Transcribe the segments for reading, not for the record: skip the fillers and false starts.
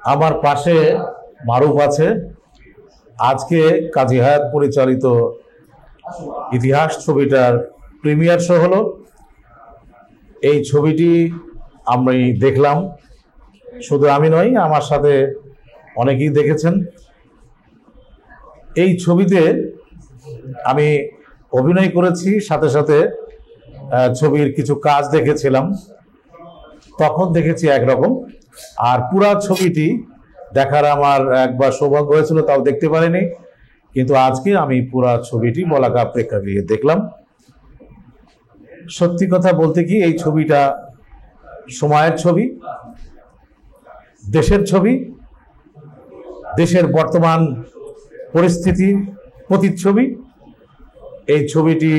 আমার পাশে মারুফ আছে। আজকে কাজী হায়াত পরিচালিত ইতিহাস ছবিটার প্রিমিয়ার শো হলো। এই ছবিটি আমি দেখলাম, শুধু আমি নই, আমার সাথে অনেকেই দেখেছেন। এই ছবিতে আমি অভিনয় করেছি, সাথে সাথে ছবির কিছু কাজ দেখেছিলাম। তখন দেখেছি একরকম, আর পুরা ছবিটি দেখার আমার একবার সৌভাগ্য হয়েছিল, তাও দেখতে পারিনি। কিন্তু আজকে আমি পুরা ছবিটি বলাকা প্রেক্ষাগৃহে দেখলাম। সত্যি কথা বলতে কি, এই ছবিটা সময়ের ছবি, দেশের ছবি, দেশের বর্তমান পরিস্থিতির প্রতিচ্ছবি। এই ছবিটি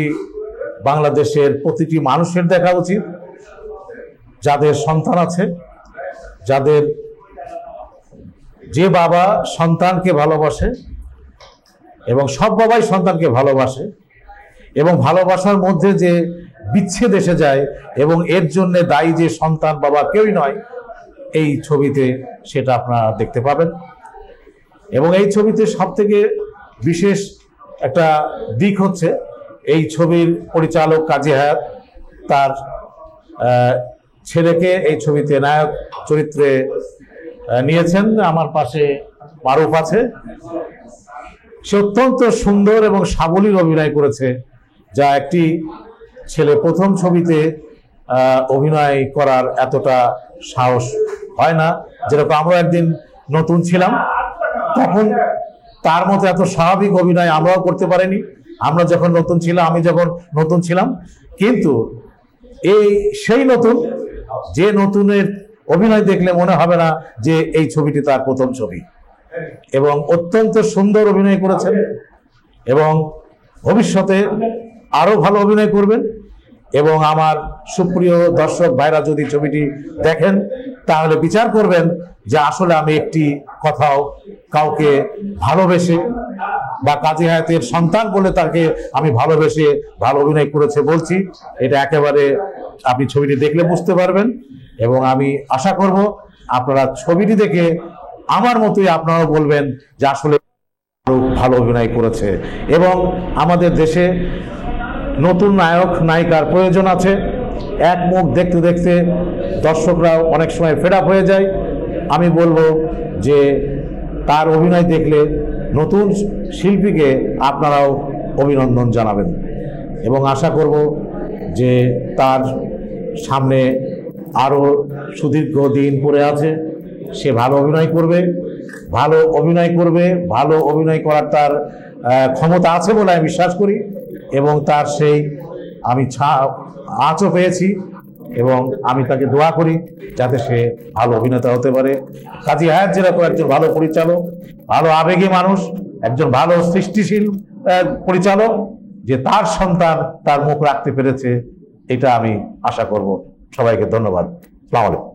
বাংলাদেশের প্রতিটি মানুষের দেখা উচিত, যাদের সন্তান আছে, যাদের যে বাবা সন্তানকে ভালোবাসে, এবং সব বাবাই সন্তানকে ভালোবাসে, এবং ভালোবাসার মধ্যে যে বিচ্ছেদ এসে যায় এবং এর জন্য দায়ী যে সন্তান, বাবা কেউই নয়, এই ছবিতে সেটা আপনারা দেখতে পাবেন। এবং এই ছবিতে সবথেকে বিশেষ একটা দিক হচ্ছে, এই ছবির পরিচালক কাজী হায়াত তার ছেলেকে এই ছবিতে নায়ক চরিত্রে নিয়েছেন। আমার পাশে মারুফ আছে, সে অত্যন্ত সুন্দর এবং সাবলীল অভিনয় করেছে, যা একটি ছেলে প্রথম ছবিতে অভিনয় করার এতটা সাহস হয় না। যেরকম আমরা একদিন নতুন ছিলাম, তখন তার মতো এত স্বাভাবিক অভিনয় আমরাও করতে পারিনি। আমরা যখন নতুন ছিলাম, আমি যখন নতুন ছিলাম, কিন্তু সেই নতুন, যে নতুনের অভিনয় দেখলে মনে হবে না যে এই ছবিটি তার প্রথম ছবি। এবং অত্যন্ত সুন্দর অভিনয় করেছেন, এবং ভবিষ্যতে আরো ভালো অভিনয় করবেন। এবং আমার সুপ্রিয় দর্শক ভাইরা যদি ছবিটি দেখেন, তাহলে বিচার করবেন যে আসলে আমি একটি কথাও কাউকে ভালোবেসে, বা কাজী হায়াতের সন্তান বলে তাকে আমি ভালোবেসে ভালো অভিনয় করেছে বলছি, এটা একেবারে আপনি ছবিটি দেখলে বুঝতে পারবেন। এবং আমি আশা করব আপনারা ছবিটি দেখে আমার মতোই আপনারাও বলবেন যে আসলে ভালো অভিনয় করেছে। এবং আমাদের দেশে নতুন নায়ক নায়িকার প্রয়োজন আছে। এক মুখ দেখতে দেখতে দর্শকরাও অনেক সময় ফেড আপ হয়ে যায়। আমি বলবো যে তার অভিনয় দেখলে নতুন শিল্পীকে আপনারাও অভিনন্দন জানাবেন, এবং আশা করব যে তার সামনে আরও সুদীর্ঘ দিন পড়ে আছে। সে ভালো অভিনয় করবে, ভালো অভিনয় করবে, ভালো অভিনয় করার তার ক্ষমতা আছে বলে আমি বিশ্বাস করি। এবং তার সেই আমি আঁচও পেয়েছি, এবং আমি তাকে দোয়া করি যাতে সে ভালো অভিনেতা হতে পারে। কাজী হায়াত যেরকম একজন ভালো পরিচালক, ভালো আবেগী মানুষ, একজন ভালো সৃষ্টিশীল পরিচালক, যে তার সন্তান তার মুখ রাখতে পেরেছে, এটা আমি আশা করব। সবাইকে ধন্যবাদ। আসসালামু আলাইকুম।